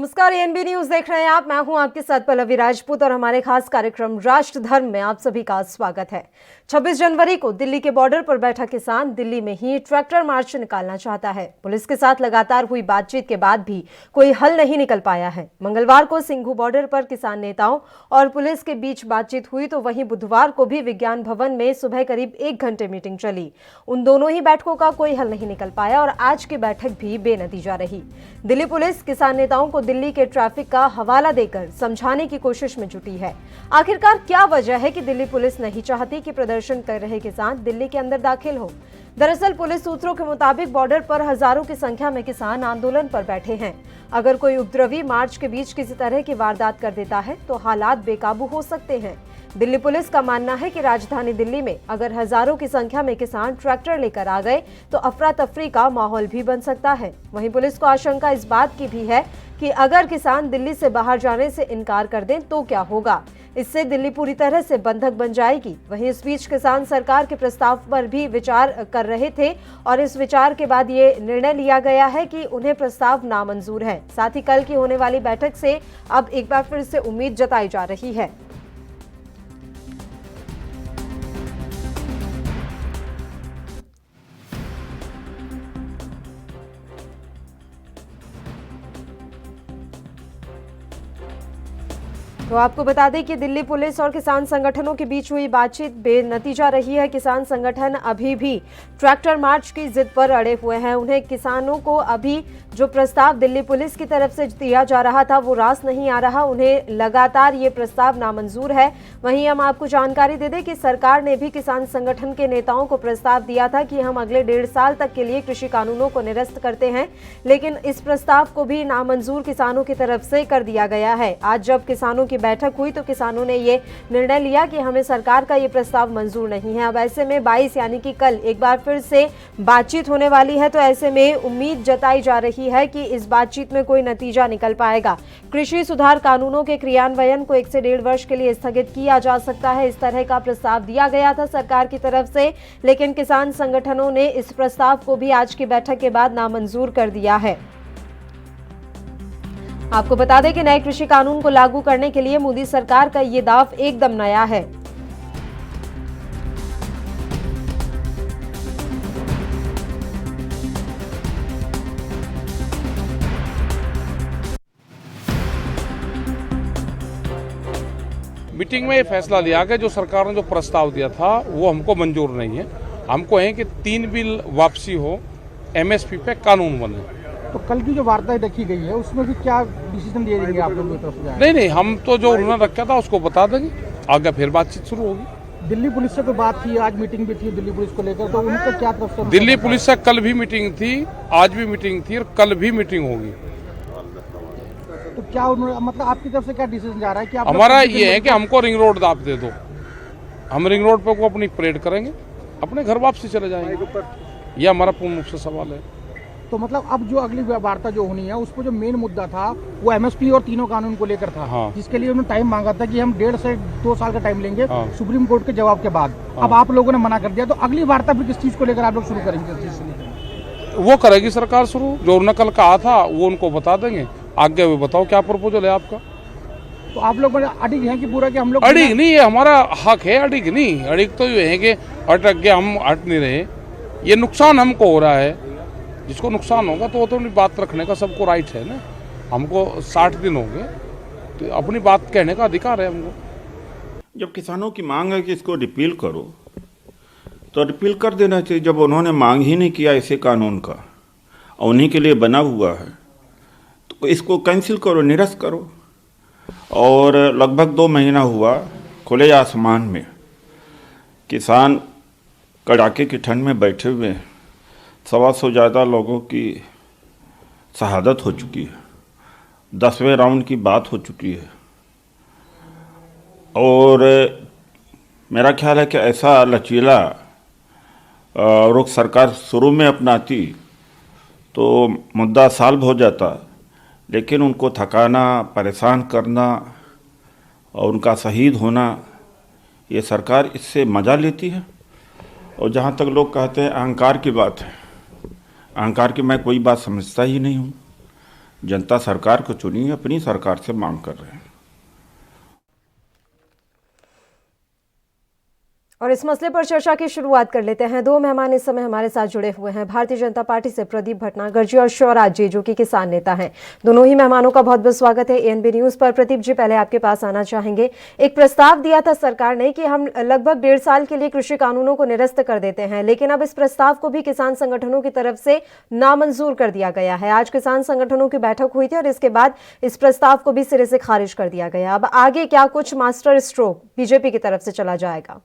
नमस्कार, ANB news देख रहे हैं आप। मैं हूं आपके साथ पल्लवी राजपूत और हमारे खास कार्यक्रम राष्ट्र धर्म में आप सभी का स्वागत है। 26 जनवरी को दिल्ली के बॉर्डर पर बैठा किसान दिल्ली में ही ट्रैक्टर मार्च निकालना चाहता है। पुलिस के साथ लगातार हुई बातचीत के बाद भी कोई हल नहीं निकल पाया है। मंगलवार को सिंघू बॉर्डर पर किसान नेताओं और पुलिस के बीच बातचीत हुई, तो वहीं बुधवार को भी विज्ञान भवन में सुबह करीब 1 घंटे मीटिंग चली। उन दोनों ही बैठकों का कोई हल नहीं निकल पाया और आज की बैठक भी बेनतीजा रही। दिल्ली पुलिस किसान नेताओं को दिल्ली के ट्रैफिक का हवाला देकर समझाने की कोशिश में जुटी है। आखिरकार क्या वजह है कि दिल्ली पुलिस नहीं चाहती कि प्रदर्शन कर रहे किसान दिल्ली के अंदर दाखिल हो? दरअसल पुलिस सूत्रों के मुताबिक बॉर्डर पर हजारों की संख्या में किसान आंदोलन पर बैठे हैं। अगर कोई उपद्रवी मार्च के बीच किसी तरह की वारदात कर देता है तो हालात बेकाबू हो सकते हैं। दिल्ली पुलिस का मानना है कि राजधानी दिल्ली में अगर हजारों की संख्या में किसान ट्रैक्टर लेकर आ गए तो अफरा तफरी का माहौल भी बन सकता है। वहीं पुलिस को आशंका इस बात की भी है कि अगर किसान दिल्ली से बाहर जाने से इनकार कर दें तो क्या होगा। इससे दिल्ली पूरी तरह से बंधक बन जाएगी। वहीं इस बीच किसान सरकार के प्रस्ताव पर भी विचार कर रहे थे और इस विचार के बाद ये निर्णय लिया गया है कि उन्हें प्रस्ताव नामंजूर है। साथ ही कल की होने वाली बैठक से अब एक बार फिर से उम्मीद जताई जा रही है। तो आपको बता दें कि दिल्ली पुलिस और किसान संगठनों के बीच हुई बातचीत बेनतीजा रही है। किसान संगठन अभी भी ट्रैक्टर मार्च की जिद पर अड़े हुए हैं। उन्हें किसानों को अभी जो प्रस्ताव दिल्ली पुलिस की तरफ से दिया जा रहा था वो रास नहीं आ रहा। उन्हें लगातार ये प्रस्ताव नामंजूर है। वहीं हम आपको जानकारी दे दें कि सरकार ने भी किसान संगठन के नेताओं को प्रस्ताव दिया था कि हम अगले 1.5 साल तक के लिए कृषि कानूनों को निरस्त करते हैं, लेकिन इस प्रस्ताव को भी नामंजूर किसानों की तरफ से कर दिया गया है। आज जब किसानों की बैठक हुई तो किसानों ने ये निर्णय लिया कि हमें सरकार का ये प्रस्ताव मंजूर नहीं है। अब ऐसे में 22 यानी कि कल एक बार फिर से बातचीत होने वाली है, तो ऐसे में उम्मीद जताई जा रही है कि इस बातचीत में कोई नतीजा निकल पाएगा। कृषि सुधार कानूनों के क्रियान्वयन को 1 से 1.5 वर्ष के लिए स्थगित किया जा सकता है, इस तरह का प्रस्ताव दिया गया था सरकार की तरफ से, लेकिन किसान संगठनों ने इस प्रस्ताव को भी आज की बैठक के बाद नामंजूर कर दिया है। आपको बता दें कि नए कृषि कानून को लागू करने के लिए मोदी सरकार का ये दाव एकदम नया है। मीटिंग में ये फैसला लिया गया जो सरकार ने जो प्रस्ताव दिया था वो हमको मंजूर नहीं है। हमको है कि 3 बिल वापसी हो, एमएसपी पे कानून बने। तो कल की जो वार्ता रखी गई है उसमें भी क्या डिसीजन दिए जाएंगे आप लोगों की तरफ से? नहीं, हम तो जो उन्होंने रखा था उसको बता देंगे, आगे फिर बातचीत शुरू होगी। दिल्ली पुलिस से तो बात थी, आज मीटिंग भी थी दिल्ली पुलिस को लेकर, तो उनका क्या तरफ से? दिल्ली पुलिस से कल भी मीटिंग थी, आज भी मीटिंग थी और कल भी मीटिंग होगी। तो क्या उन्होंने, मतलब आपकी तरफ से क्या डिसीजन जा रहा है कि आप? हमारा ये है कि हमको रिंग रोड आप दे दो, हम रिंग रोड पे को अपनी परेड करेंगे, अपने घर वापसी चले जाएंगे। ये हमारा पूर्ण रूप से सवाल है। तो मतलब अब जो अगली वार्ता जो होनी है उस पर जो मेन मुद्दा था वो एमएसपी और तीनों कानून को लेकर था। हाँ। जिसके लिए उन्होंने टाइम मांगा था कि हम 1.5 से 2 साल का टाइम लेंगे। हाँ। सुप्रीम कोर्ट के जवाब के बाद। हाँ। अब आप लोगों ने मना कर दिया, तो अगली वार्ता फिर किस चीज को लेकर आप लोग शुरू करेंगे? वो करेगी सरकार शुरू, जो उन्होंने कल कहा था वो उनको बता देंगे। आगे वो बताओ क्या प्रपोजल है आपका। तो आप लोग अड़िग हैं कि पूरा कि हम लोग? अड़िग नहीं, ये हमारा हक है। अड़िग नहीं, अड़िग तो ये है कि अटक गया, हम हट नहीं रहे। ये नुकसान हमको हो रहा है, जिसको नुकसान होगा तो वो तो अपनी बात रखने का सबको राइट है ना। हमको 60 दिन हो गए, तो अपनी बात कहने का अधिकार है हमको। जब किसानों की मांग है कि इसको रिपील करो तो रिपील कर देना चाहिए। जब उन्होंने मांग ही नहीं किया इसे कानून का और उन्हीं के लिए बना हुआ है तो इसको कैंसिल करो, निरस्त करो। और लगभग 2 महीना हुआ खुले आसमान में किसान कड़ाके की ठंड में बैठे हुए हैं। 125 ज़्यादा लोगों की शहादत हो चुकी है, 10वें राउंड की बात हो चुकी है। और मेरा ख्याल है कि ऐसा लचीला रुख सरकार शुरू में अपनाती तो मुद्दा सॉल्व हो जाता, लेकिन उनको थकाना, परेशान करना और उनका शहीद होना, ये सरकार इससे मज़ा लेती है। और जहाँ तक लोग कहते हैं अहंकार की बात है, अहंकार की मैं कोई बात समझता ही नहीं हूँ। जनता सरकार को चुनी है, अपनी सरकार से मांग कर रहे हैं। और इस मसले पर चर्चा की शुरुआत कर लेते हैं। दो मेहमान इस समय हमारे साथ जुड़े हुए हैं। भारतीय जनता पार्टी से प्रदीप भटनागर जी और शिवराज जी, जो कि किसान नेता हैं। दोनों ही मेहमानों का बहुत बहुत स्वागत है एएनबी न्यूज पर। प्रदीप जी, पहले आपके पास आना चाहेंगे। एक प्रस्ताव दिया था सरकार ने कि हम लगभग 1.5 साल के लिए कृषि कानूनों को निरस्त कर देते हैं, लेकिन अब इस प्रस्ताव को भी किसान संगठनों की तरफ से नामंजूर कर दिया गया है। आज किसान संगठनों की बैठक हुई थी और इसके बाद इस प्रस्ताव को भी सिरे से खारिज कर दिया गया। अब आगे क्या कुछ मास्टर स्ट्रोक बीजेपी की तरफ से चला जाएगा?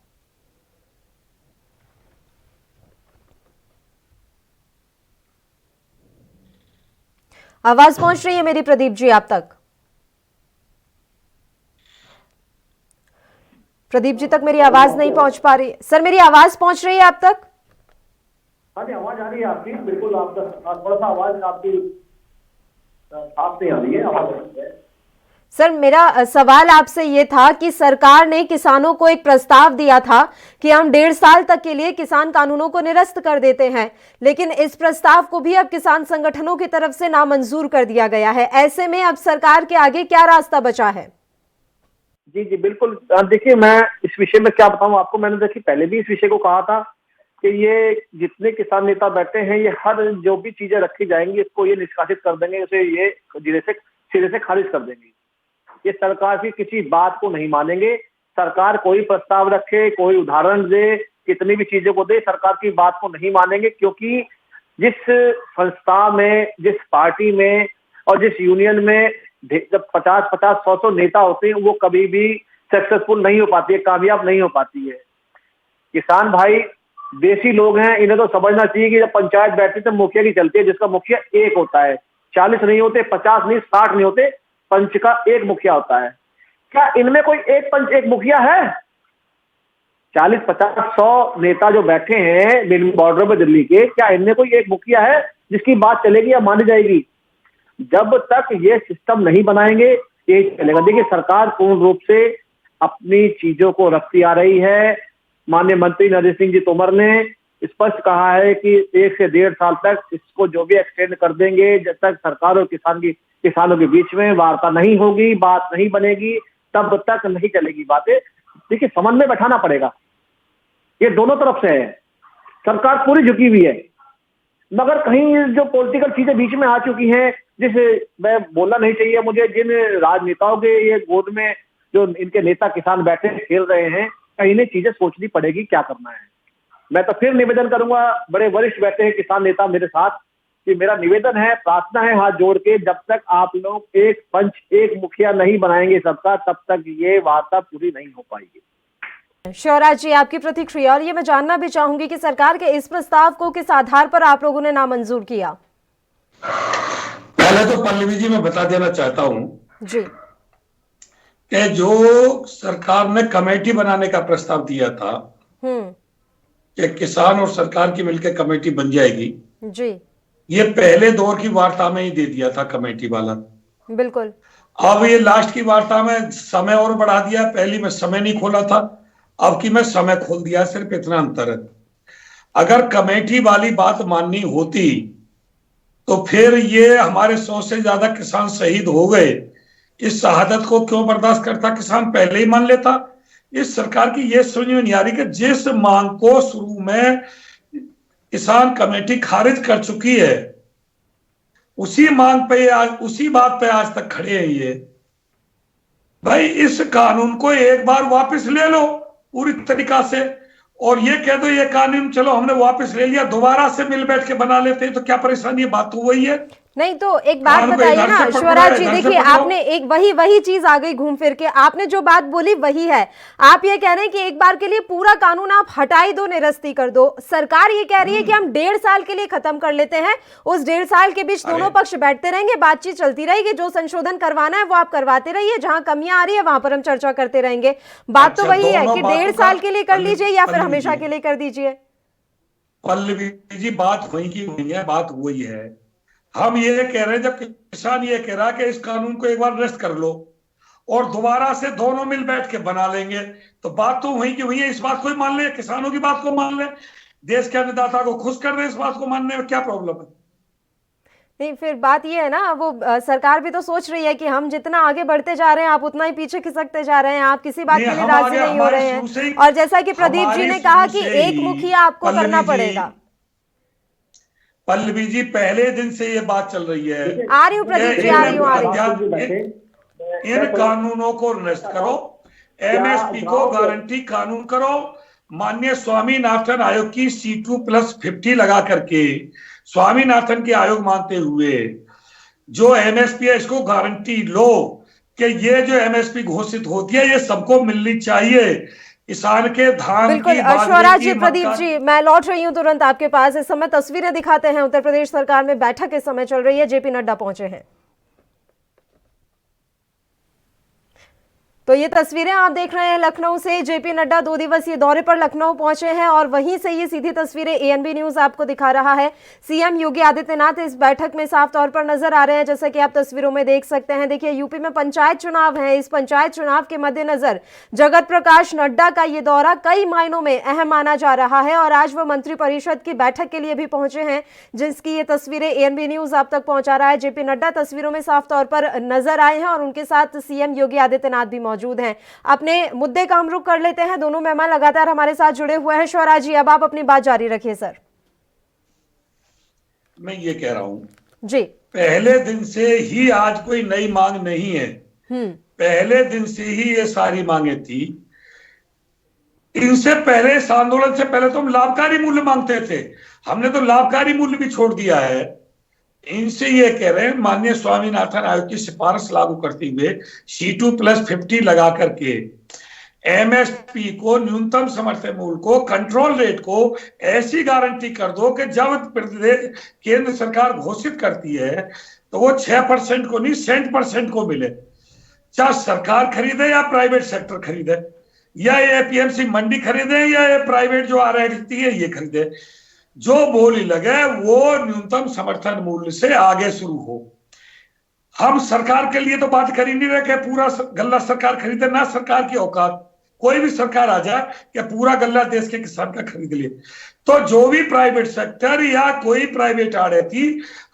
आवाज पहुंच रही है मेरी प्रदीप जी आप तक? प्रदीप जी तक मेरी आवाज नहीं पहुंच पा रही। सर, मेरी आवाज पहुंच रही है आप तक? हाँ जी, आवाज आ रही है आपकी, बिल्कुल। आपका थोड़ा सा आवाज आपकी साफ नहीं आ रही है, आवाज। सर, मेरा सवाल आपसे ये था कि सरकार ने किसानों को एक प्रस्ताव दिया था कि हम 1.5 साल तक के लिए किसान कानूनों को निरस्त कर देते हैं, लेकिन इस प्रस्ताव को भी अब किसान संगठनों की तरफ से नामंजूर कर दिया गया है। ऐसे में अब सरकार के आगे क्या रास्ता बचा है? जी जी बिल्कुल। देखिए, मैं इस विषय में क्या बताऊं आपको। मैंने देखिए पहले भी इस विषय को कहा था कि ये जितने किसान नेता बैठे हैं, ये हर जो भी चीजें रखी जाएंगी इसको ये निष्कासित कर देंगे, इसे ये सिरे से खारिज कर देंगे। ये सरकार की किसी बात को नहीं मानेंगे। सरकार कोई प्रस्ताव रखे, कोई उदाहरण दे, कितनी भी चीजों को दे, सरकार की बात को नहीं मानेंगे। क्योंकि जिस संस्था में, जिस पार्टी में और जिस यूनियन में जब 50-50, 100 नेता होते हैं, वो कभी भी सक्सेसफुल नहीं हो पाती है, कामयाब नहीं हो पाती है। किसान भाई देसी लोग हैं, इन्हें तो समझना चाहिए कि जब पंचायत बैठती है तो मुखिया की चलती है, जिसका मुखिया एक होता है। 40 नहीं होते, 50 नहीं, 60 नहीं होते, पंच का एक मुखिया होता है। क्या इनमें कोई एक पंच एक मुखिया है? 40-50-100 नेता जो बैठे हैं बॉर्डर पे दिल्ली के, क्या इनमें कोई एक मुखिया है जिसकी बात चलेगी या मानी जाएगी? जब तक ये सिस्टम नहीं बनाएंगे ये चलेगा। देखिए, सरकार पूर्ण रूप से अपनी चीजों को रखती आ रही है। माननीय मंत्री नरेंद्र सिंह जी तोमर ने स्पष्ट कहा है कि 1 से 1.5 साल तक इसको जो भी एक्सटेंड कर देंगे, जब तक सरकार और किसानों के बीच में वार्ता नहीं होगी, बात नहीं बनेगी, तब तक नहीं चलेगी बातें। देखिए, समन्वय बैठाना पड़ेगा, ये दोनों तरफ से है। सरकार पूरी झुकी हुई है, मगर कहीं जो पॉलिटिकल चीजें बीच में आ चुकी हैं, जिसे मैं बोलना नहीं चाहिए मुझे, जिन राजनेताओं के ये गोद में जो इनके नेता किसान बैठे खेल रहे हैं, कहीं इन्हें चीजें सोचनी पड़ेगी क्या करना है। मैं तो फिर निवेदन करूंगा, बड़े वरिष्ठ बैठे हैं किसान नेता मेरे साथ, कि मेरा निवेदन है, प्रार्थना है हाथ जोड़ के, जब तक आप लोग एक पंच एक मुखिया नहीं बनाएंगे सबका, तब तक ये वार्ता पूरी नहीं हो पाएगी। शिवराज जी, आपकी प्रतिक्रिया। और ये मैं जानना भी चाहूंगी कि सरकार के इस प्रस्ताव को किस आधार पर आप लोगों ने नामंजूर किया? पहले तो पल्लवी जी मैं बता देना चाहता हूं जी कि जो सरकार ने कमेटी बनाने का प्रस्ताव दिया था कि किसान और सरकार की मिलकर कमेटी बन जाएगी, जी, ये पहले दौर की वार्ता में ही दे दिया था कमेटी वाला। बिल्कुल। अब ये लास्ट की वार्ता में समय और बढ़ा दिया। पहली में समय नहीं खोला था, अब की में समय खोल दिया, सिर्फ इतना अंतर है। अगर कमेटी वाली बात माननी होती तो फिर ये हमारे 100 से ज्यादा किसान शहीद हो गए, इस शहादत को क्यों बर्दाश्त करता किसान? पहले ही मान लेता। इस सरकार की ये समझ में नहीं आ रही कि जिस मांग को शुरू में किसान कमेटी खारिज कर चुकी है, उसी मांग पे आज, उसी बात पे आज तक खड़े हैं ये। भाई, इस कानून को एक बार वापस ले लो पूरी तरीका से, और ये कह दो ये कानून चलो हमने वापस ले लिया, दोबारा से मिल बैठ के बना लेते हैं, तो क्या परेशानी है? बात तो वही है। नहीं तो एक बात बताइए ना शिवराज जी, देखिए आपने एक वही चीज आ गई घूम फिर के, आपने जो बात बोली वही है। आप ये कह रहे हैं कि एक बार के लिए पूरा कानून आप हटाई दो, निरस्ती कर दो। सरकार ये कह रही है कि हम 1.5 साल के लिए खत्म कर लेते हैं। उस 1.5 साल के बीच दोनों पक्ष बैठते रहेंगे, बातचीत चलती रहेगी, जो संशोधन करवाना है वो आप करवाते रहिए, जहां कमियां आ रही है वहां पर हम चर्चा करते रहेंगे। बात तो वही है कि 1.5 साल के लिए कर लीजिए या फिर हमेशा के लिए कर दीजिए। पल्लवी जी, बात वही की हुई है, बात वही है। हम ये कह रहे हैं, जब किसान ये कह रहा है कि इस कानून को एक बार निरस्त कर लो और दोबारा से दोनों मिल बैठ के बना लेंगे, तो बात तो वही की वही है। इस बात को ही मान ले, किसानों की बात को मान ले, देश के अन्नदाता को खुश कर दे, इस बात को मानने में क्या प्रॉब्लम है? नहीं, फिर बात ये है ना, वो सरकार भी तो सोच रही है कि हम जितना आगे बढ़ते जा रहे हैं आप उतना ही पीछे खिसकते जा रहे हैं, आप किसी बात के लिए हम राजी आगे नहीं हो रहे हमारे शुरू से हैं। ही- और जैसा कि प्रदीप जी हमारे ने कहा शुरू कि से एक ही मुखिया आपको पल्लवी करना जी- पड़ेगा। पल्लवी जी, पहले दिन से ये बात चल रही है। आ रही हूँ प्रदीप जी, आ रही हूँ, आ रही हूँ। इन कानूनों को निरस्त करो, एमएसपी को गारंटी कानून करो, माननीय स्वामीनाथन आयोग की C2+50 लगा करके, स्वामीनाथन के आयोग मानते हुए जो एमएसपी है इसको गारंटी लो कि ये जो एमएसपी घोषित होती है ये सबको मिलनी चाहिए। किसान के धान बिल्कुल की, बाजरे स्वराज की, जी, प्रदीप मक्का जी, मैं लौट रही हूँ तुरंत आपके पास। इस समय तस्वीरें दिखाते हैं, उत्तर प्रदेश सरकार में बैठक इस समय चल रही है, जेपी नड्डा पहुंचे हैं। तो ये तस्वीरें आप देख रहे हैं लखनऊ से। जेपी नड्डा 2 दिवसीय दौरे पर लखनऊ पहुंचे हैं और वहीं से ये सीधी तस्वीरें एएनबी न्यूज आपको दिखा रहा है। सीएम योगी आदित्यनाथ इस बैठक में साफ तौर पर नजर आ रहे हैं, जैसा कि आप तस्वीरों में देख सकते हैं। देखिए, यूपी में पंचायत चुनाव है। इस पंचायत चुनाव के मद्देनजर जगत प्रकाश नड्डा का ये दौरा कई मायनों में अहम माना जा रहा है और आज वो मंत्रिपरिषद की बैठक के लिए भी पहुंचे हैं, जिसकी ये तस्वीरें एएनबी न्यूज आप तक पहुंचा रहा है। जेपी नड्डा तस्वीरों में साफ तौर पर नजर आए हैं और उनके साथ सीएम योगी आदित्यनाथ भी मौजूद हैं। अपने मुद्दे का हम रुख कर लेते हैं, दोनों मेहमान लगातार हमारे साथ जुड़े हुए हैं। स्वराज जी, अब आप अपनी बात जारी रखिए सर। मैं ये कह रहा हूं जी, पहले दिन से ही आज कोई नई मांग नहीं है। पहले दिन से ही ये सारी मांगे थी। इनसे पहले, इस आंदोलन से पहले तो हम लाभकारी मूल्य मांगते थे, हमने तो लाभकारी मूल्य भी छोड़ दिया है। इनसे ये कह रहे हैं माननीय स्वामीनाथन आयोग की सिफारिश लागू करते हुए C2+50 लगा करके एमएसपी को, न्यूनतम समर्थन मूल्य को, कंट्रोल रेट को ऐसी गारंटी कर दो कि जब केंद्र सरकार घोषित करती है तो वो 6% को नहीं 60% को मिले, चाहे सरकार खरीदे या प्राइवेट सेक्टर खरीदे, या ये एपीएमसी मंडी खरीदे या ये प्राइवेट जो RIT है ये खरीदे। जो बोली लगे वो न्यूनतम समर्थन मूल्य से आगे शुरू हो। हम सरकार के लिए तो बात कर ही नहीं रहे कि पूरा गल्ला सरकार खरीदे, ना सरकार की औकात। कोई भी सरकार आ जाए कि पूरा गल्ला देश के किसान का खरीद ले, तो जो भी प्राइवेट सेक्टर या कोई प्राइवेट RIT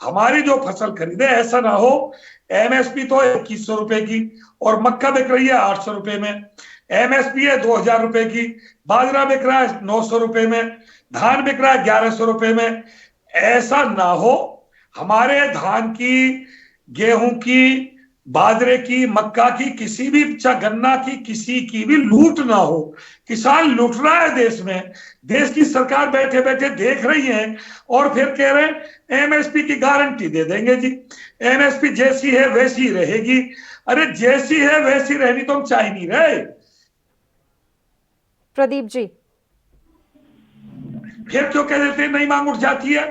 हमारी जो फसल खरीदे, ऐसा ना हो एमएसपी तो 2100 रुपए की और मक्का बिक रही है 800 रुपए में, एमएसपी है 2000 रुपए की, बाजरा बिक रहा है 900 रुपए में, धान बिक रहा है 1100 रुपए में। ऐसा ना हो, हमारे धान की, गेहूं की, बाजरे की, मक्का की, किसी भी, गन्ना की, किसी की भी लूट ना हो। किसान लूट रहा है देश में, देश की सरकार बैठे बैठे देख रही है और फिर कह रहे हैं एमएसपी की गारंटी दे देंगे जी, एमएसपी जैसी है वैसी रहेगी। अरे जैसी है वैसी रहनी तो हम चाह नहीं रहे। प्रदीप जी, फिर क्यों कह देते हैं नई मांग उठ जाती है?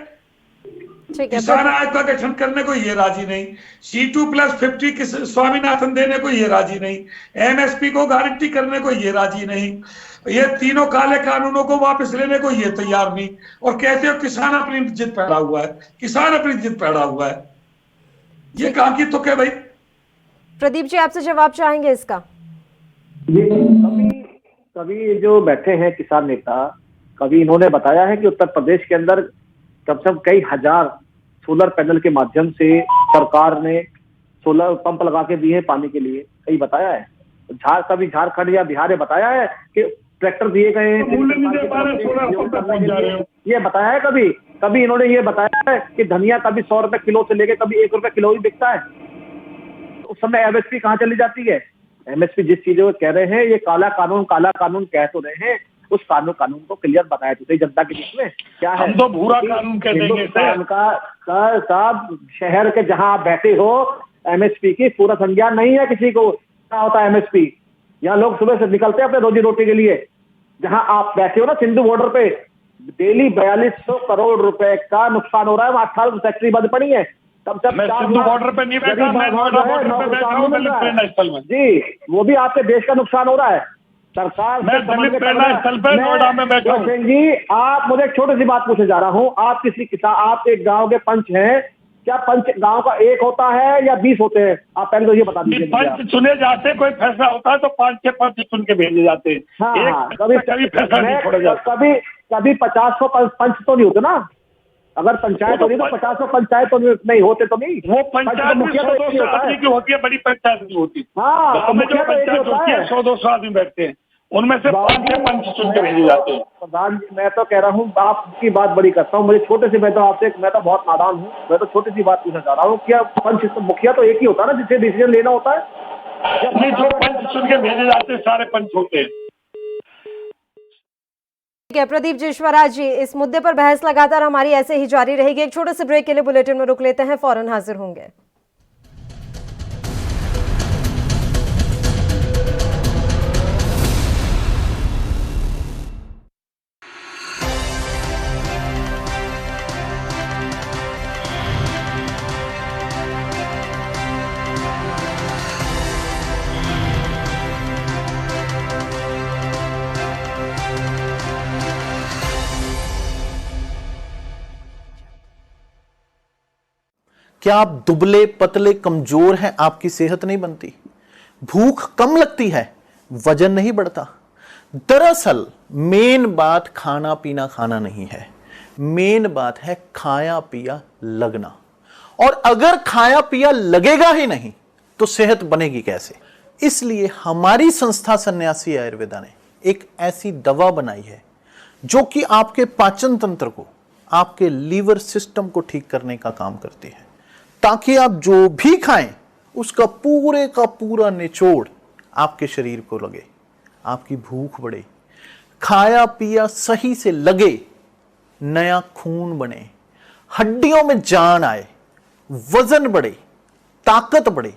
ठीक है। किसान आयोग का गठन करने को ये राजी नहीं, C2+50 किस स्वामीनाथन देने को ये राजी नहीं, एमएसपी को गारंटी करने को ये राजी नहीं, ये तीनों काले कानूनों को वापस लेने को ये तैयार नहीं, और कहते हो किसान अपनी जिद पैदा हुआ है, किसान अपनी जिद पैदा हुआ है। ये कहां की तुक है भाई? प्रदीप जी, आपसे जवाब चाहेंगे इसका? जी, कभी जो बैठे हैं किसान नेता, कभी इन्होंने बताया है कि उत्तर प्रदेश के अंदर कम से कम कई हजार सोलर पैनल के माध्यम से सरकार ने सोलर पंप लगा के दिए हैं पानी के लिए, कहीं बताया है? कभी झारखंड या बिहार में बताया है कि ट्रैक्टर दिए गए हैं, ये बताया है? कभी इन्होंने ये बताया है कि धनिया कभी 100 रुपए किलो से लेके कभी 1 रुपए किलो ही बिकता है? उस समय एमएसपी कहाँ चली जाती है? एमएसपी जिस चीजों को कह रहे हैं, ये काला कानून कह तो रहे हैं, उस कानून को क्लियर बताया तो सही जनता के बीच में क्या है। हम तो भूरा कानून कह देंगे हिंदुस्तान का शहर के जहां आप बैठे हो, एमएसपी की पूरा संज्ञान नहीं है किसी को क्या होता है एमएसपी। यहाँ लोग सुबह से निकलते हैं अपने रोजी रोटी के लिए। जहां आप बैठे हो ना, सिंधु बॉर्डर पे डेली 4200 करोड़ रुपए का नुकसान हो रहा है। वहां 18 फैक्ट्री बंद पड़ी है। तब मैं सिंधु बॉर्डर पे नहीं बैठा, मैं नोएडा बॉर्डर पे बैठा हूं, दलित प्रेरणा स्थल में। जी, वो भी आपके देश का नुकसान हो रहा है। सरकार मैं दलित प्रेरणा स्थल पे नोएडा में बैठा हूं। जी, आप मुझे एक छोटी सी बात पूछे जा रहा हूं। आप किसी किसान, आप एक गांव के पंच हैं, क्या पंच गांव का एक होता है या 20 होते हैं? आप पहले तो ये बता दीजिए। पंच चुने जाते हैं, कोई फैसला होता है तो 5-6 पंच चुन के भेजे जाते हैं। हाँ, कभी फैसला नहीं छोड़ा जाता। कभी 50 पंच तो नहीं होते ना। अगर पंचायत होती तो 50 पंचायत तो नहीं होते तो नहीं। वो पंचायत में मुखिया 100-200 आदमी की होती है, बड़ी पंचायत नहीं होती। हाँ, गाँव में जो मुखिया तो एक ही पंचायत होता होती है है। 100-200 आदमी बैठते हैं, उनमें से 5-6 पंच चुन के भेजे जाते हैं। प्रधान जी, मैं तो कह रहा हूँ, आपकी बात बड़ी करता हूँ, मुझे छोटे से, मैं तो बहुत नादान हूँ, मैं तो छोटी सी बात पूछना चाह रहा हूँ, क्या पंच मुखिया तो एक ही होता है ना, जिसे डिसीजन लेना होता है। अपनी जो पंच चुन के भेजे जाते हैं सारे पंच होते हैं। ठीक है प्रदीप जेश्वरा जी, इस मुद्दे पर बहस लगातार हमारी ऐसे ही जारी रहेगी। एक छोटे से ब्रेक के लिए बुलेटिन में रुक लेते हैं, फौरन हाजिर होंगे। क्या आप दुबले पतले कमजोर हैं, आपकी सेहत नहीं बनती, भूख कम लगती है, वजन नहीं बढ़ता? दरअसल मेन बात खाना पीना खाना नहीं है, मेन बात है खाया पिया लगना। और अगर खाया पिया लगेगा ही नहीं तो सेहत बनेगी कैसे? इसलिए हमारी संस्था सन्यासी आयुर्वेदा ने एक ऐसी दवा बनाई है जो कि आपके पाचन तंत्र को, आपके लीवर सिस्टम को ठीक करने का काम करती है, ताकि आप जो भी खाएं उसका पूरे का पूरा निचोड़ आपके शरीर को लगे, आपकी भूख बढ़े, खाया पिया सही से लगे, नया खून बने, हड्डियों में जान आए, वजन बढ़े, ताकत बढ़े,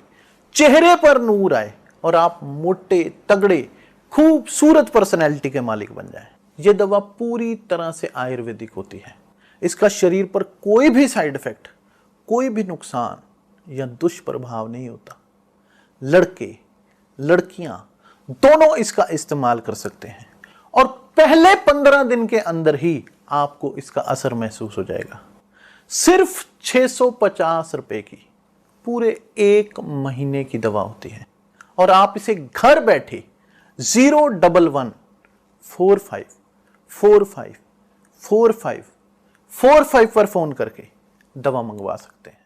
चेहरे पर नूर आए और आप मोटे तगड़े खूबसूरत पर्सनैलिटी के मालिक बन जाएं। यह दवा पूरी तरह से आयुर्वेदिक होती है। इसका शरीर पर कोई भी साइड इफेक्ट, कोई भी नुकसान या दुष्प्रभाव नहीं होता। लड़के लड़कियां दोनों इसका इस्तेमाल कर सकते हैं और पहले 15 दिन के अंदर ही आपको इसका असर महसूस हो जाएगा। सिर्फ 650 रुपए की पूरे 1 महीने की दवा होती है और आप इसे घर बैठे 01145454545 पर फोन करके दवा मंगवा सकते हैं।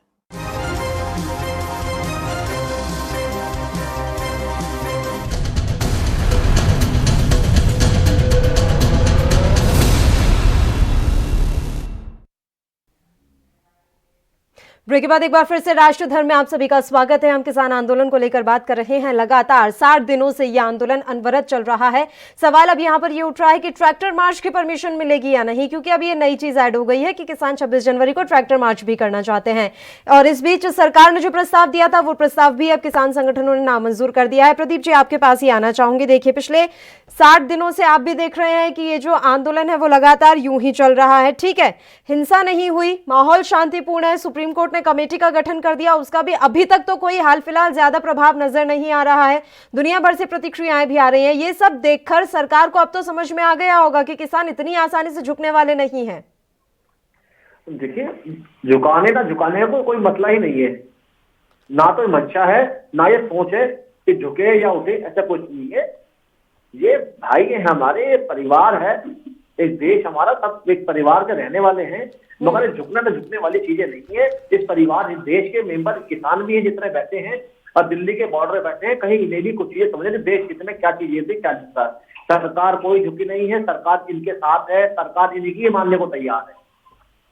ब्रेक के बाद एक बार फिर से राष्ट्र धर्म में आप सभी का स्वागत है। हम किसान आंदोलन को लेकर बात कर रहे हैं। लगातार 60 दिनों से यह आंदोलन अनवरत चल रहा है। सवाल अब यहां पर यह उठ रहा है कि ट्रैक्टर मार्च की परमिशन मिलेगी या नहीं, क्योंकि अब ये नई चीज ऐड हो गई है कि किसान 26 जनवरी को ट्रैक्टर मार्च भी करना चाहते हैं। और इस बीच सरकार ने जो प्रस्ताव दिया था वो प्रस्ताव भी अब किसान संगठनों ने नामंजूर कर दिया है। प्रदीप जी, आपके पास ही आना चाहूंगी। देखिए, पिछले 60 दिनों से आप भी देख रहे हैं कि ये जो आंदोलन है वो लगातार यूं ही चल रहा है। ठीक है, हिंसा नहीं हुई, माहौल शांतिपूर्ण है। सुप्रीम कोर्ट ने कमेटी का गठन कर दिया, उसका भी अभी तक तो कोई हाल फिलहाल ज्यादा प्रभाव नजर नहीं आ रहा है। दुनिया भर से प्रतिक्रियाएं भी आ रही हैं। ये सब देखकर सरकार को अब तो समझ में आ गया होगा कि किसान इतनी आसानी से झुकने वाले नहीं हैं। देखिए, झुकाने का कोई मसला ही नहीं है, ना तो मंशा है, ना ये सोच है कि झुके या उठे, ऐसा कुछ नहीं है। ये भाई है हमारे, परिवार है, एक देश हमारा, सब एक परिवार के रहने वाले हैं। मगर झुकना न झुकने वाली चीजें नहीं है। इस परिवार, इस देश के मेंबर किसान भी हैं जितने बैठे हैं और दिल्ली के बॉर्डर पे बैठे हैं, कहीं इन्हें भी कुछ चीजें समझे देश कितने क्या चीजें थी, क्या चीज था। सरकार कोई झुकी नहीं है, सरकार इनके साथ है, सरकार इनकी मानने को तैयार है।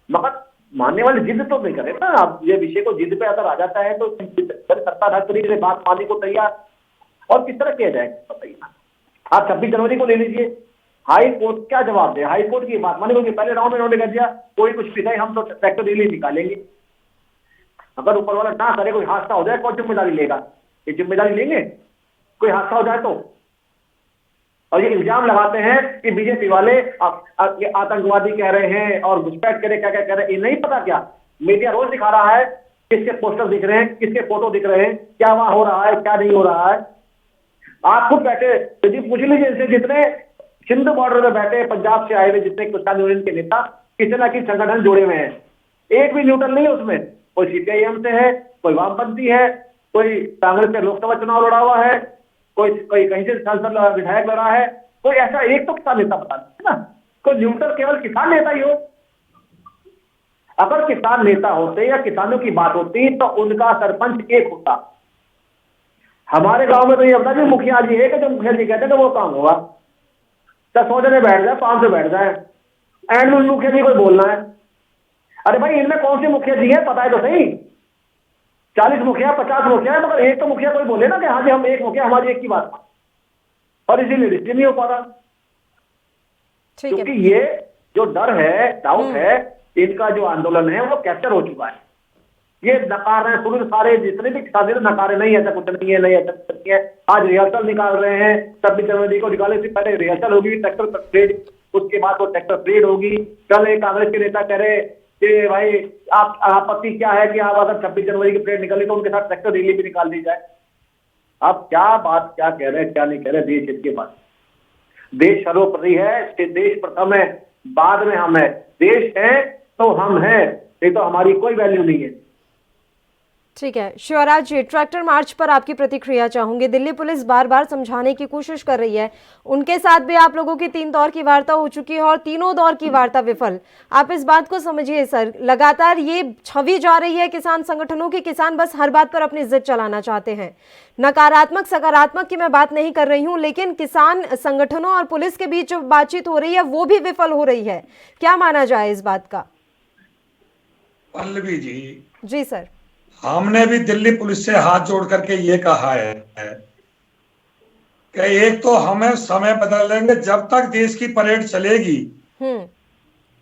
मगर मानने वाले जिद तो नहीं करे ना। अब ये विषय को जिद पे अगर आ जाता है तो सरकार हर तरीके से बात मानने को तैयार, और किस तरह किया जाए बताइए। आप 26 जनवरी को ले लीजिए, हाई कोर्ट क्या जवाब दे? हाई कोर्ट की बात माने, क्योंकि पहले राउंड में उन्होंने कह दिया कोई कुछ भी नहीं, हम तो ट्रैक्टर रैली निकालेंगे। अगर ऊपर वाला ना करे, कोई हादसा हो जाए, कौन जिम्मेदारी लेगा? ये जिम्मेदारी लेंगे कोई हादसा हो जाए तो? और ये इल्जाम लगाते हैं कि बीजेपी वाले ये आतंकवादी कह रहे हैं और घुसपैठ करे, क्या क्या कह रहे हैं। ये नहीं पता क्या मीडिया रोज दिखा रहा है, किसके पोस्टर दिख रहे हैं, किसके फोटो दिख रहे हैं, क्या वहां हो रहा है, क्या नहीं हो रहा है। आप खुद बैठे पूछ लीजिए, जितने सिंध बॉर्डर में बैठे पंजाब से आए हुए जितने किसान यूनियन के नेता, किसी ना किसी संगठन जुड़े हुए हैं, एक भी न्यूट्रल नहीं है उसमें। कोई सीपीआईएम से है, कोई वामपंथी है, कोई कांग्रेस से लोकसभा चुनाव लड़ा हुआ है, कोई कहीं से सांसद विधायक लड़ा है, कोई ऐसा एक तो किसान नेता बता है ना, कोई न्यूट्रल केवल किसान नेता ही हो। अगर किसान नेता होते या किसानों की बात होती तो उनका सरपंच एक होता। हमारे गांव में तो ये होता है कि मुखिया जी है कि जो मुखिया जी कहते हैं तो वो काम होगा। 100 जने बैठ जाए, 500 बैठ जाए, एंड में मुखिया जी को बोलना है। अरे भाई इनमें कौन से मुखिया जी है पता है तो सही। 40 मुखिया 50 मुखिया है, मगर एक तो मुखिया कोई बोले ना कि हाँ जी हम एक मुखिया, हमारी एक की बात, और इसीलिए रिश्ते नहीं हो पा रहा। क्योंकि ये जो डर है, डाउट है, इनका जो आंदोलन है वो कैप्चर हो चुका है। ये नकार रहे हैं, शुरू सारे जितने भी किसान थे नकारे, नहीं ऐसा कुछ नहीं है, नहीं ऐसा कुछ नहीं है। आज रिहर्सल निकाल रहे हैं, 26 जनवरी को निकाले से पहले रिहर्सल होगी, ट्रैक्टर परेड, उसके बाद वो ट्रैक्टर परेड होगी। कल एक कांग्रेस के नेता कह रहे कि भाई आप आपत्ति क्या है कि आप अगर 26 जनवरी की परेड निकली तो उनके साथ ट्रैक्टर रैली भी निकाल दी जाए। आप क्या बात क्या कह रहे हैं, क्या नहीं कह रहे, देश हित के बात। देश सर्वोपरि है, देश प्रथम है, बाद में हम है। देश है तो हम है, नहीं तो हमारी कोई वैल्यू नहीं है। ठीक है शिवराज जी, ट्रैक्टर मार्च पर आपकी प्रतिक्रिया चाहूंगी। दिल्ली पुलिस बार बार समझाने की कोशिश कर रही है, उनके साथ भी आप लोगों की 3 दौर की वार्ता हो चुकी है और तीनों दौर की वार्ता विफल। आप इस बात को समझिए सर, लगातार ये छवि जा रही है किसान संगठनों की, किसान बस हर बात पर अपनी जिद चलाना चाहते हैं। नकारात्मक सकारात्मक की मैं बात नहीं कर रही हूँ, लेकिन किसान संगठनों और पुलिस के बीच जो बातचीत हो रही है वो भी विफल हो रही है। क्या माना जाए इस बात का? पल्लवी जी सर, हमने भी दिल्ली पुलिस से हाथ जोड़ करके ये कहा है कि एक तो हमें समय बदल देंगे, जब तक देश की परेड चलेगी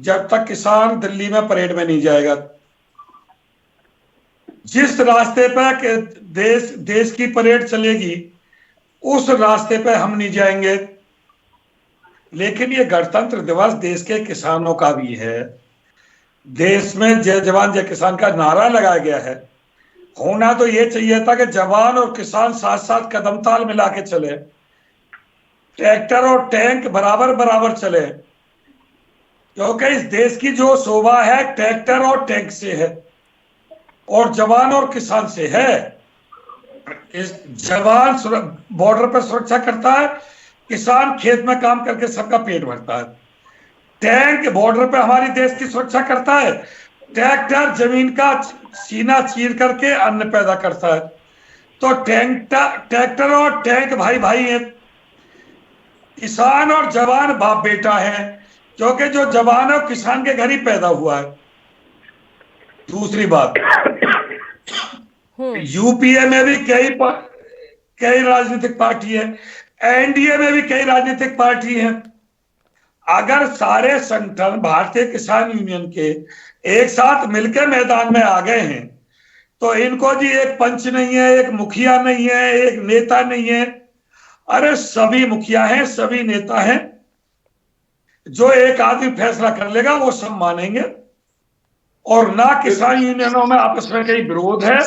जब तक किसान दिल्ली में परेड में नहीं जाएगा। जिस रास्ते पे देश की परेड चलेगी उस रास्ते पे हम नहीं जाएंगे। लेकिन ये गणतंत्र दिवस देश के किसानों का भी है। देश में जय जवान जय किसान का नारा लगाया गया है। होना तो ये चाहिए था कि जवान और किसान साथ साथ कदम ताल मिला के चले, ट्रैक्टर और टैंक बराबर बराबर चले, क्योंकि इस देश की जो शोभा है ट्रैक्टर और टैंक से है और जवान और किसान से है। इस जवान बॉर्डर पर सुरक्षा करता है, किसान खेत में काम करके सबका पेट भरता है। टैंक बॉर्डर पे हमारी देश की सुरक्षा करता है, ट्रैक्टर जमीन का सीना चीर करके अन्न पैदा करता है। तो ट्रैक्टर और टैंक भाई भाई हैं, किसान और जवान बाप बेटा है, क्योंकि जो जवान है किसान के घर ही पैदा हुआ है। दूसरी बात, यूपीए में भी कई राजनीतिक पार्टी है, एनडीए में भी कई राजनीतिक पार्टी हैं। अगर सारे संगठन भारतीय किसान यूनियन के एक साथ मिलकर मैदान में आ गए हैं तो इनको जी एक पंच नहीं है, एक मुखिया नहीं है, एक नेता नहीं है। अरे सभी मुखिया हैं, सभी नेता हैं। जो एक आदमी फैसला कर लेगा वो सब मानेंगे। और ना किसान यूनियनों में आपस में कई विरोध है।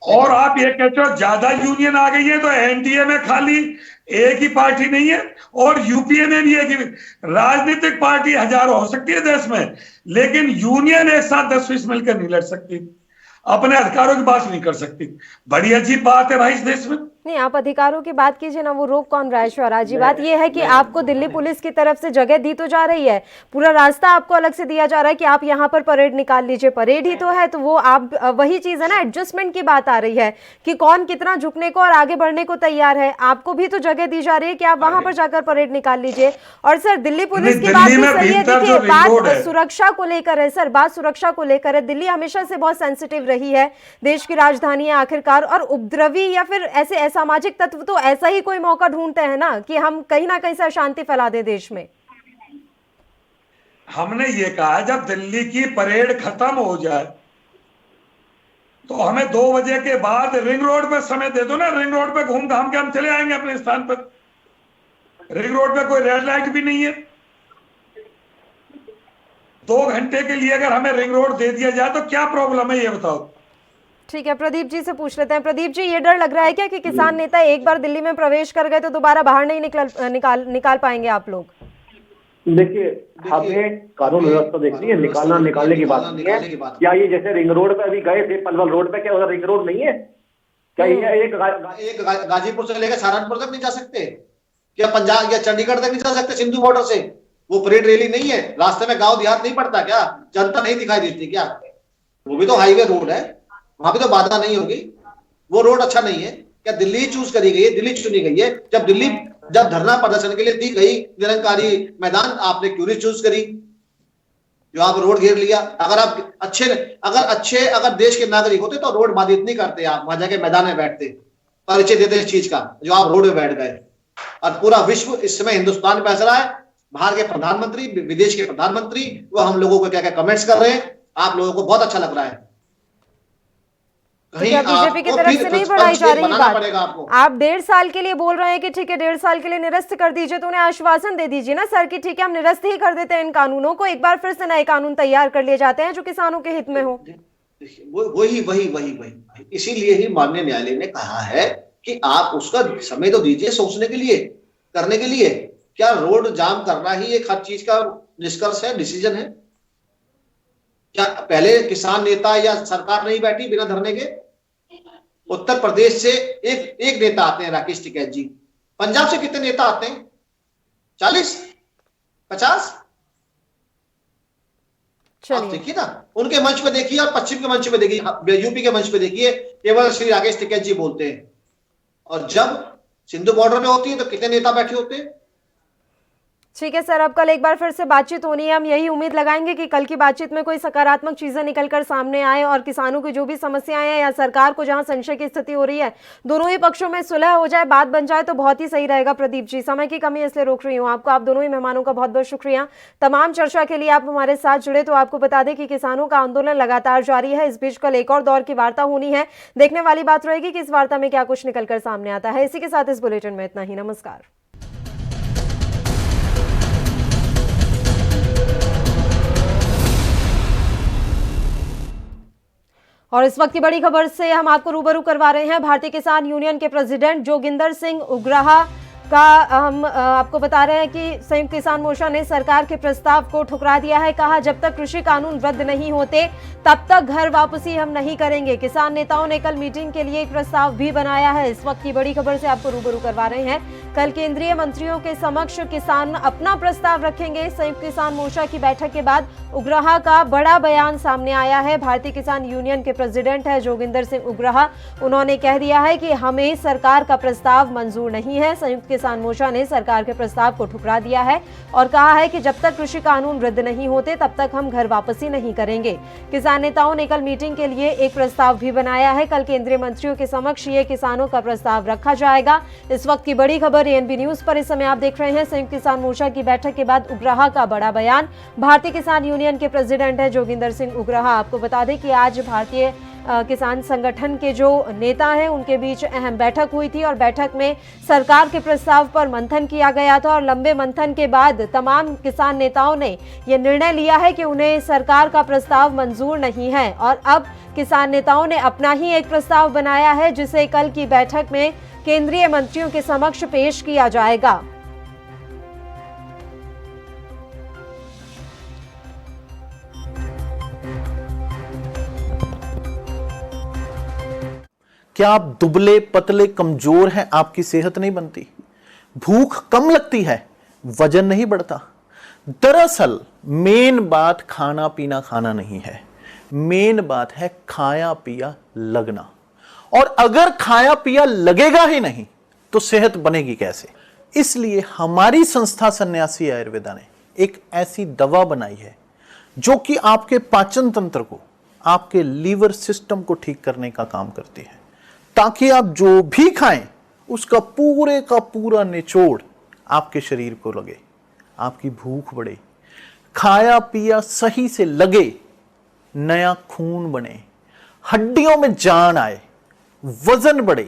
और आप ये कहते हो ज्यादा यूनियन आ गई है, तो एनडीए में खाली एक ही पार्टी नहीं है और यूपीए में भी एक ही। राजनीतिक पार्टी हजारों हो सकती है देश में, लेकिन यूनियन एक साथ 10-20 मिलकर नहीं लड़ सकती, अपने अधिकारों की बात नहीं कर सकती। बड़ी अजीब बात है भाई इस देश में। नहीं, आप अधिकारों की बात कीजिए ना, वो रोक कौन रहा है शिवराज जी? बात ये है कि आपको दिल्ली पुलिस की तरफ से जगह दी तो जा रही है, पूरा रास्ता आपको अलग से दिया जा रहा है कि आप यहाँ पर परेड निकाल लीजिए। परेड ही तो है, तो वो आप वही चीज है ना, एडजस्टमेंट की बात आ रही है कि कौन कितना झुकने को और आगे बढ़ने को तैयार है। आपको भी तो जगह दी जा रही है कि आप वहां पर जाकर परेड निकाल लीजिए। और सर दिल्ली पुलिस की बात भी सही है, देखिए बात सुरक्षा को लेकर है सर, बात सुरक्षा को लेकर है। दिल्ली हमेशा से बहुत सेंसिटिव रही है, देश की राजधानी है आखिरकार, और उपद्रवी या फिर ऐसे असामाजिक तत्व तो ऐसा ही कोई मौका ढूंढते हैं ना कि हम कहीं ना कहीं से अशांति फैला दे देश में। हमने ये कहा जब दिल्ली की परेड खत्म हो जाए तो हमें 2 बजे के बाद रिंग रोड पे समय दे दो ना, रिंग रोड पे घूम घाम के हम चले आएंगे अपने स्थान पर। रिंग रोड पे कोई रेड लाइट भी नहीं है। 2 घंटे के लिए अगर हमें रिंग रोड दे दिया जाए तो क्या प्रॉब्लम है, ये बताओ। ठीक है, प्रदीप जी से पूछ लेते हैं। प्रदीप जी, ये डर लग रहा है क्या कि किसान नेता एक बार दिल्ली में प्रवेश कर गए तो दोबारा बाहर नहीं निकाल पाएंगे आप लोग? देखिए, हमें कानून व्यवस्था देखनी है, निकालने की बात नहीं है। क्या ये जैसे रिंग रोड पे अभी गए थे, पलवल रोड पे, क्या उधर रिंग रोड नहीं है? क्या ये एक गाजीपुर से लेकर सहारनपुर तक नहीं जा सकते? क्या पंजाब या चंडीगढ़ तक नहीं जा सकते सिंधु बॉर्डर से? वो परेड रैली नहीं है, रास्ते में गांव देहात नहीं पड़ता क्या, जनता नहीं दिखाई देती क्या? वो भी तो हाईवे रोड है, वहां भी तो बाधा नहीं होगी। वो रोड अच्छा नहीं है क्या? दिल्ली चूज करी गई है, दिल्ली चुनी गई है। जब धरना प्रदर्शन के लिए दी गई निरंकारी मैदान, आपने क्यों नहीं चूज करी? जो आप रोड घेर लिया। अगर आप अगर देश के नागरिक होते तो रोड बाधित नहीं करते, आप वहां जाके मैदान में बैठते, परिचय देते इस चीज का, जो आप रोड में बैठ गए। और पूरा विश्व इस समय हिंदुस्तान पे हंस रहा है। बाहर के प्रधानमंत्री, विदेश के प्रधानमंत्री, वो हम लोगों को क्या क्या कमेंट्स कर रहे हैं, आप लोगों को बहुत अच्छा लग रहा है। क्या बीजेपी की तरफ से नहीं बढ़ाई जा रही बात? आप 1.5 साल के लिए बोल रहे हैं कि ठीक है 1.5 साल के लिए निरस्त कर दीजिए, तो उन्हें आश्वासन दे दीजिए ना सर कि ठीक है हम निरस्त ही कर देते हैं इन कानूनों को, एक बार फिर से नए कानून तैयार कर लिए जाते हैं जो किसानों के हित में हो। वही इसीलिए ही माननीय न्यायालय ने कहा है कि आप उसका समय तो दीजिए सोचने के लिए, करने के लिए। क्या रोड जाम करना ही एक हर चीज का निष्कर्ष है, डिसीजन है? क्या पहले किसान नेता या सरकार नहीं बैठी बिना धरने के? उत्तर प्रदेश से एक नेता आते हैं, राकेश टिकैत जी। पंजाब से कितने नेता आते हैं? 40, 50? आप देखिए ना, उनके मंच पे देखिए और पश्चिम के मंच पे देखिए, यूपी के मंच पे देखिए, केवल श्री राकेश टिकैत जी बोलते हैं। और जब सिंधु बॉर्डर में होती है तो कितने नेता बैठे होते हैं? ठीक है सर, अब कल एक बार फिर से बातचीत होनी है। हम यही उम्मीद लगाएंगे कि कल की बातचीत में कोई सकारात्मक चीजें निकलकर सामने आए और किसानों की जो भी समस्याएं हैं या सरकार को जहां संशय की स्थिति हो रही है, दोनों ही पक्षों में सुलह हो जाए, बात बन जाए तो बहुत ही सही रहेगा। प्रदीप जी, समय की कमी इसलिए रोक रही हूँ आपको। आप दोनों ही मेहमानों का बहुत बहुत शुक्रिया तमाम चर्चा के लिए आप हमारे साथ जुड़े। तो आपको बता दें कि किसानों का आंदोलन लगातार जारी है। इस बीच कल एक और दौर की वार्ता होनी है, देखने वाली बात रहेगी कि इस वार्ता में क्या कुछ निकलकर सामने आता है। इसी के साथ इस बुलेटिन में इतना ही। नमस्कार। और इस वक्त की बड़ी खबर से हम आपको रूबरू करवा रहे हैं। भारतीय किसान यूनियन के प्रेसिडेंट जोगिंदर सिंह उग्राहा का हम आपको बता रहे हैं कि संयुक्त किसान मोर्चा ने सरकार के प्रस्ताव को ठुकरा दिया है। कहा जब तक कृषि कानून रद्द नहीं होते तब तक घर वापसी हम नहीं करेंगे। किसान नेताओं ने कल मीटिंग के लिए एक प्रस्ताव भी बनाया है। इस वक्त की बड़ी खबर से आपको रूबरू करवा रहे हैं। कल केंद्रीय मंत्रियों के समक्ष किसान अपना प्रस्ताव रखेंगे। संयुक्त किसान मोर्चा की बैठक के बाद उग्राहा का बड़ा बयान सामने आया है। भारतीय किसान यूनियन के प्रेसिडेंट है जोगिंदर सिंह उग्राहा। उन्होंने कह दिया है कि हमें सरकार का प्रस्ताव मंजूर नहीं है। संयुक्त किसान मोर्चा ने सरकार के प्रस्ताव को ठुकरा दिया है और कहा है कि जब तक कृषि कानून रद्द नहीं होते तब तक हम घर वापसी नहीं करेंगे। किसान नेताओं ने कल मीटिंग के लिए एक प्रस्ताव भी बनाया है। कल केंद्रीय मंत्रियों के समक्ष ये किसानों का प्रस्ताव रखा जाएगा। इस वक्त की बड़ी खबर एएनबी न्यूज पर इस समय आप देख रहे हैं। संयुक्त किसान मोर्चा की बैठक के बाद उग्राहा का बड़ा बयान। भारतीय किसान यूनियन के प्रेसिडेंट है जोगिंदर सिंह उग्राहा। आपको बता दें कि आज भारतीय किसान संगठन के जो नेता हैं उनके बीच अहम बैठक हुई थी और बैठक में सरकार के प्रस्ताव पर मंथन किया गया था। और लंबे मंथन के बाद तमाम किसान नेताओं ने यह निर्णय लिया है कि उन्हें सरकार का प्रस्ताव मंजूर नहीं है और अब किसान नेताओं ने अपना ही एक प्रस्ताव बनाया है जिसे कल की बैठक में केंद्रीय मंत्रियों के समक्ष पेश किया जाएगा। क्या आप दुबले पतले कमजोर हैं, आपकी सेहत नहीं बनती, भूख कम लगती है, वजन नहीं बढ़ता? दरअसल मेन बात खाना पीना खाना नहीं है, मेन बात है खाया पिया लगना। और अगर खाया पिया लगेगा ही नहीं तो सेहत बनेगी कैसे? इसलिए हमारी संस्था सन्यासी आयुर्वेदा ने एक ऐसी दवा बनाई है जो कि आपके पाचन तंत्र को, आपके लीवर सिस्टम को ठीक करने का काम करती है, ताकि आप जो भी खाएं उसका पूरे का पूरा निचोड़ आपके शरीर को लगे, आपकी भूख बढ़े, खाया पिया सही से लगे, नया खून बने, हड्डियों में जान आए, वजन बढ़े।